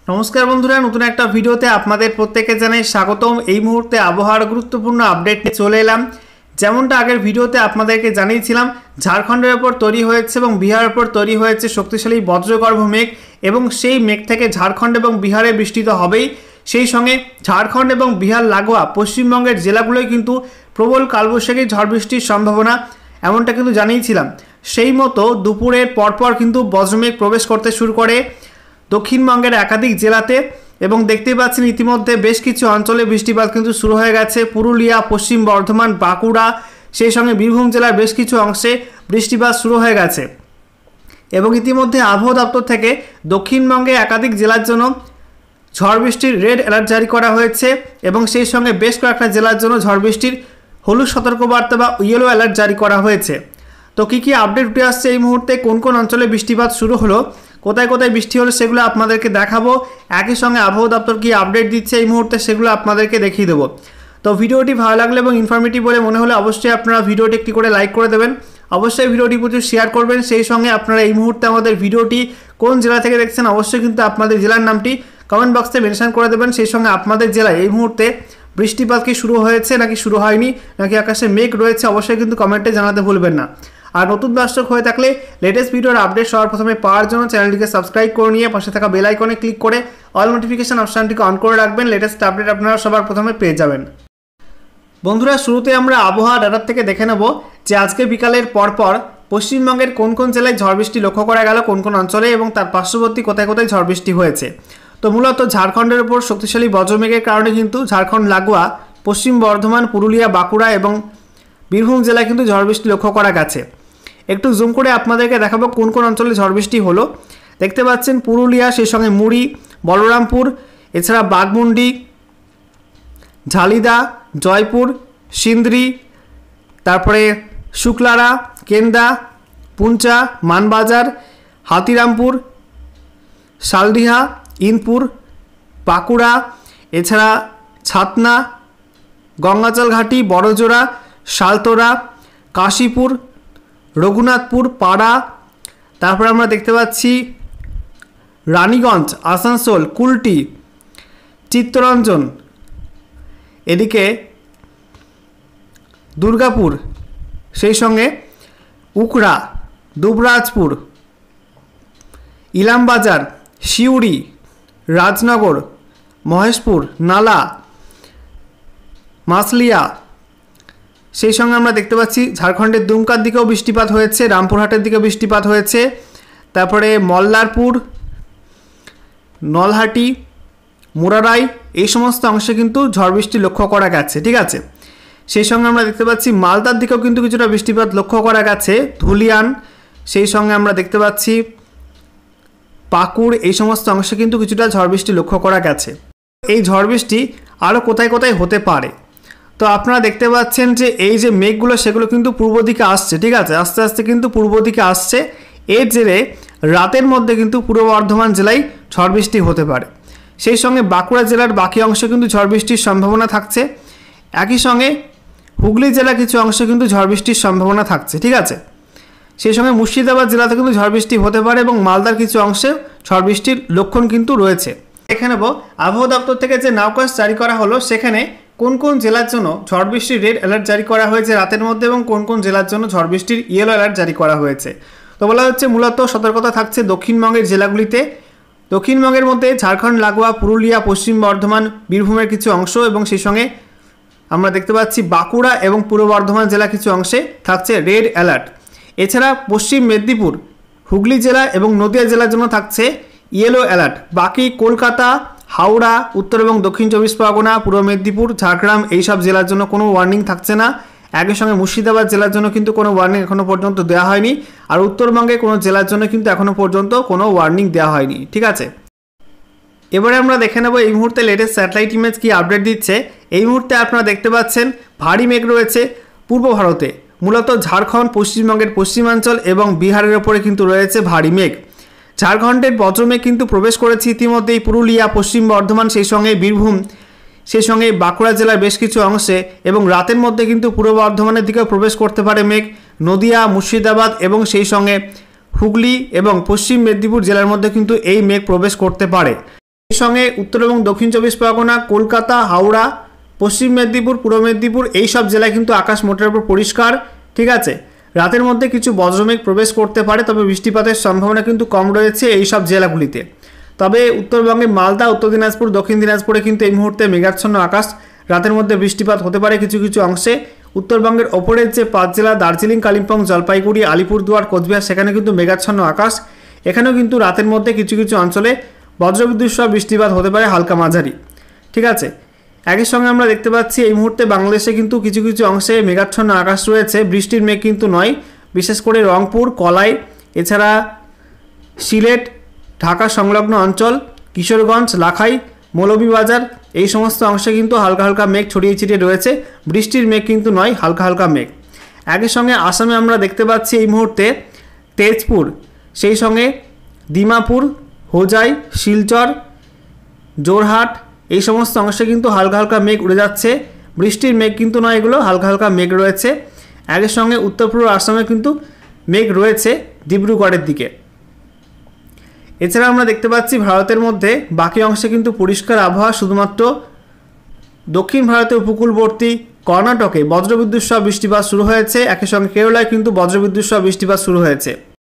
नमस्कार बंधुरा नतून एक भिडियोते आपनादेर प्रत्येके जानाई स्वागतम। এই মুহূর্তে আবহাওয়ার গুরুত্বপূর্ণ আপডেট নিয়ে চলে এলাম। যেমনটা আগের ভিডিওতে আপনাদেরকে জানিয়েছিলাম, ঝাড়খণ্ডের উপর তৈরি হয়েছে এবং বিহারের উপর তৈরি হয়েছে শক্তিশালী বজ্রগর্ভ মেঘ এবং সেই মেঘ থেকে ঝাড়খণ্ড এবং বিহারে বৃষ্টি তো হবেই, সেই সঙ্গে ঝাড়খণ্ড এবং বিহার লাগোয়া পশ্চিমবঙ্গের জেলাগুলোয় কিন্তু প্রবল কালবৈশাখী ঝড় বৃষ্টির সম্ভাবনা এমনটা কিন্তু জানিয়েছিলাম। সেই মতো দুপুরের পরপর কিন্তু বজ্রমেঘ প্রবেশ করতে শুরু করে দক্ষিণবঙ্গের একাধিক জেলাতে এবং দেখতেই পাচ্ছেন ইতিমধ্যে বেশ কিছু অঞ্চলে বৃষ্টিপাত কিন্তু শুরু হয়ে গেছে। পুরুলিয়া, পশ্চিম বর্ধমান, বাঁকুড়া, সেই সঙ্গে বীরভূম জেলার বেশ কিছু অংশে বৃষ্টিপাত শুরু হয়ে গেছে এবং ইতিমধ্যে আবহাওয়া দপ্তর থেকে দক্ষিণবঙ্গে একাধিক জেলার জন্য ঝড় বৃষ্টির রেড অ্যালার্ট জারি করা হয়েছে এবং সেই সঙ্গে বেশ কয়েকটা জেলার জন্য ঝড় বৃষ্টির হলুদ সতর্কবার্তা বা ইয়েলো অ্যালার্ট জারি করা হয়েছে। তো কী আপডেট উঠে আসছে এই মুহূর্তে, কোন কোন অঞ্চলে বৃষ্টিপাত শুরু হলো, কোথায় কোথায় বৃষ্টি হলো সেগুলো আপনাদেরকে দেখাবো। একই সঙ্গে আবহাওয়া দপ্তর কি আপডেট দিচ্ছে এই মুহূর্তে সেগুলো আপনাদেরকে দেখিয়ে দেবো। তো ভিডিওটি ভালো লাগলে এবং ইনফরমেটিভ বলে মনে হলে অবশ্যই আপনারা ভিডিওটি একটি করে লাইক করে দেবেন, অবশ্যই ভিডিওটি প্রচুর শেয়ার করবেন। সেই সঙ্গে আপনারা এই মুহূর্তে আমাদের ভিডিওটি কোন জেলা থেকে দেখছেন অবশ্যই কিন্তু আপনাদের জেলার নামটি কমেন্ট বক্সে মেনশন করে দেবেন। সেই সঙ্গে আপনাদের জেলায় এই মুহূর্তে বৃষ্টিপাত কি শুরু হয়েছে নাকি শুরু হয়নি, নাকি আকাশে মেঘ রয়েছে অবশ্যই কিন্তু কমেন্টে জানাতে ভুলবেন না। আর নতুন দর্শক হয়ে থাকলে লেটেস্ট ভিডিওর আপডেট সবার প্রথমে পাওয়ার জন্য চ্যানেলটিকে সাবস্ক্রাইব করে নিয়ে পাশে থাকা বেল আইকনে ক্লিক করে অল নোটিফিকেশন অপশনটিকে অন করে রাখবেন। লেটেস্ট আপডেট আপনারা সবার প্রথমে পেয়ে যাবেন। বন্ধুরা, শুরুতে আমরা আবহাওয়া ডাটার থেকে দেখে নেব যে আজকে বিকালের পরপর পশ্চিমবঙ্গের কোন কোন জেলায় ঝড় বৃষ্টি লক্ষ্য করা গেল, কোন কোন অঞ্চলে এবং তার পার্শ্ববর্তী কোথায় কোথায় ঝড় বৃষ্টি হয়েছে। তো মূলত ঝাড়খণ্ডের উপর শক্তিশালী বজ্রমেঘের কারণে কিন্তু ঝাড়খণ্ড লাগোয়া পশ্চিম বর্ধমান, পুরুলিয়া, বাঁকুড়া এবং বীরভূম জেলায় কিন্তু ঝড় বৃষ্টি লক্ষ্য করা গেছে। একটু জুম করে আপনাদেরকে দেখাবো কোন কোন অঞ্চলে ঝড় বৃষ্টি হলো। দেখতে পাচ্ছেন পুরুলিয়া, সেই সঙ্গে মুড়ি, বলরামপুর, এছাড়া বাঘমুন্ডি, ঝালিদা, জয়পুর, সিন্দ্রি, তারপরে শুক্লারা, কেন্দা, পুঞ্চা, মানবাজার, হাতিরামপুর, শালডিহা, ইনপুর, বাঁকুড়া, এছাড়া ছাতনা, গঙ্গাচল ঘাটি, বড়জোড়া, শালতোরা, কাশীপুর, রঘুনাথপুর, পাড়া, তারপরে আমরা দেখতে পাচ্ছি রানীগঞ্জ, আসানসোল, কুলটি, চিত্তরঞ্জন, এদিকে দুর্গাপুর, সেই সঙ্গে উকড়া, দুবরাজপুর, ইলামবাজার, সিউড়ি, রাজনগর, মহেশপুর, নালা, মাসলিয়া, সেই সঙ্গে আমরা দেখতে পাচ্ছি ঝাড়খণ্ডের দুমকার দিকেও বৃষ্টিপাত হয়েছে, রামপুরহাটের দিকে বৃষ্টিপাত হয়েছে, তারপরে মল্লারপুর, নলহাটি, মুরারাই, এই সমস্ত অংশে কিন্তু ঝড় বৃষ্টি লক্ষ্য করা গেছে। ঠিক আছে, সেই সঙ্গে আমরা দেখতে পাচ্ছি মালদার দিকেও কিন্তু কিছুটা বৃষ্টিপাত লক্ষ্য করা গেছে, ধুলিয়ান, সেই সঙ্গে আমরা দেখতে পাচ্ছি পাকুড়, এই সমস্ত অংশে কিন্তু কিছুটা ঝড় বৃষ্টি লক্ষ্য করা গেছে। এই ঝড় বৃষ্টি আরও কোথায় কোথায় হতে পারে, তো আপনারা দেখতে পাচ্ছেন যে এই যে মেঘগুলো সেগুলো কিন্তু পূর্ব দিকে আসছে। ঠিক আছে, আস্তে আস্তে কিন্তু পূর্ব দিকে আসছে। এর জেরে রাতের মধ্যে কিন্তু পূর্ব বর্ধমান জেলায় ঝড় বৃষ্টি হতে পারে। সেই সঙ্গে বাঁকুড়া জেলার বাকি অংশে কিন্তু ঝড় বৃষ্টির সম্ভাবনা থাকছে। একই সঙ্গে হুগলি জেলার কিছু অংশে কিন্তু ঝড় বৃষ্টির সম্ভাবনা থাকছে। ঠিক আছে, সেই সঙ্গে মুর্শিদাবাদ জেলাতে কিন্তু ঝড় বৃষ্টি হতে পারে এবং মালদার কিছু অংশে ঝড় বৃষ্টির লক্ষণ কিন্তু রয়েছে। দেখে নেব আবহাওয়া দপ্তর থেকে যে নাওকাশ জারি করা হলো সেখানে কোন কোন জেলার জন্য ঝড় বৃষ্টির রেড অ্যালার্ট জারি করা হয়েছে রাতের মধ্যে এবং কোন কোন জেলার জন্য ঝড় বৃষ্টির ইয়েলো অ্যালার্ট জারি করা হয়েছে। তো বলা হচ্ছে মূলত সতর্কতা থাকছে দক্ষিণবঙ্গের জেলাগুলিতে। দক্ষিণবঙ্গের মধ্যে ঝাড়খণ্ড লাগোয়া পুরুলিয়া, পশ্চিম বর্ধমান, বীরভূমের কিছু অংশ এবং সেই সঙ্গে আমরা দেখতে পাচ্ছি বাঁকুড়া এবং পূর্ব বর্ধমান জেলা কিছু অংশে থাকছে রেড অ্যালার্ট। এছাড়া পশ্চিম মেদিনীপুর, হুগলি জেলা এবং নদিয়া জেলার জন্য থাকছে ইয়েলো অ্যালার্ট। বাকি কলকাতা, হাওড়া, উত্তর এবং দক্ষিণ 24 পরগনা, পূর্ব মেদিনীপুর, ঝাড়গ্রাম এইসব জেলার জন্য কোনো ওয়ার্নিং থাকছে না। একই সঙ্গে মুর্শিদাবাদ জেলার জন্য কিন্তু কোনো ওয়ার্নিং এখনও পর্যন্ত দেওয়া হয়নি, আর উত্তরবঙ্গে কোনো জেলার জন্য কিন্তু এখনও পর্যন্ত কোনো ওয়ার্নিং দেওয়া হয়নি। ঠিক আছে, এবারে আমরা দেখে নেব এই মুহূর্তে লেটেস্ট স্যাটেলাইট ইমেজ কি আপডেট দিচ্ছে। এই মুহূর্তে আপনারা দেখতে পাচ্ছেন ভারী মেঘ রয়েছে পূর্ব ভারতে, মূলত ঝাড়খণ্ড, পশ্চিমবঙ্গের পশ্চিমাঞ্চল এবং বিহারের ওপরে কিন্তু রয়েছে ভারী মেঘ। ঝাড়খণ্ডের বজ্রমেঘ কিন্তু প্রবেশ করেছে ইতিমধ্যেই পুরুলিয়া, পশ্চিম বর্ধমান, সেই সঙ্গে বীরভূম, সেই সঙ্গে বাঁকুড়া জেলার বেশ কিছু অংশে এবং রাতের মধ্যে কিন্তু পূর্ব বর্ধমানের দিকেও প্রবেশ করতে পারে মেঘ। নদিয়া, মুর্শিদাবাদ এবং সেই সঙ্গে হুগলি এবং পশ্চিম মেদিনীপুর জেলার মধ্যে কিন্তু এই মেঘ প্রবেশ করতে পারে। এর সঙ্গে উত্তর এবং দক্ষিণ 24 পরগনা, কলকাতা, হাওড়া, পশ্চিম মেদিনীপুর, পূর্ব মেদিনীপুর এই সব জেলায় কিন্তু আকাশ মোটের উপর পরিষ্কার। ঠিক আছে, রাতের মধ্যে কিছু বজ্রমেঘ প্রবেশ করতে পারে, তবে বৃষ্টিপাতের সম্ভাবনা কিন্তু কম রয়েছে এই সব জেলাগুলিতে। তবে উত্তরবঙ্গে মালদা, উত্তর দিনাজপুর, দক্ষিণ দিনাজপুরে কিন্তু এই মুহূর্তে মেঘাচ্ছন্ন আকাশ, রাতের মধ্যে বৃষ্টিপাত হতে পারে কিছু কিছু অংশে। উত্তরবঙ্গের ওপরের যে 5 জেলা দার্জিলিং, কালিম্পং, জলপাইগুড়ি, আলিপুরদুয়ার, কোচবিহার সেখানে কিন্তু মেঘাচ্ছন্ন আকাশ, এখানেও কিন্তু রাতের মধ্যে কিছু কিছু অঞ্চলে বজ্রবিদ্যুৎ সহ বৃষ্টিপাত হতে পারে হালকা মাঝারি। ঠিক আছে, একই সঙ্গে আমরা দেখতে পাচ্ছি এই মুহূর্তে বাংলাদেশে কিন্তু কিছু কিছু অংশে মেঘাচ্ছন্ন আকাশ রয়েছে, বৃষ্টির মেঘ কিন্তু নয়। বিশেষ করে রংপুর, কলাই, এছাড়া সিলেট, ঢাকা সংলগ্ন অঞ্চল, কিশোরগঞ্জ, লাখাই, মৌলভীবাজার এই সমস্ত অংশে কিন্তু হালকা হালকা মেঘ ছড়িয়ে ছিটিয়ে রয়েছে, বৃষ্টির মেঘ কিন্তু নয়, হালকা হালকা মেঘ। একই সঙ্গে আসামে আমরা দেখতে পাচ্ছি এই মুহূর্তে তেজপুর, সেই সঙ্গে দিমাপুর, হোজাই, শিলচর, জোরহাট এই সমস্ত অংশে কিন্তু হালকা হালকা মেঘ উড়ে যাচ্ছে, বৃষ্টির মেঘ কিন্তু নয়, এগুলো হালকা হালকা মেঘ রয়েছে। একই সঙ্গে উত্তর পূর্ব আসামে কিন্তু মেঘ রয়েছে ডিব্রুগড়ের দিকে। এছাড়া আমরা দেখতে পাচ্ছি ভারতের মধ্যে বাকি অংশে কিন্তু পরিষ্কার আবহাওয়া, শুধুমাত্র দক্ষিণ ভারতের উপকূলবর্তী কর্ণাটকে বজ্রবিদ্যুৎ সহ বৃষ্টিপাত শুরু হয়েছে, একই সঙ্গে কেরালায় কিন্তু বজ্রবিদ্যুৎ সহ বৃষ্টিপাত শুরু হয়েছে।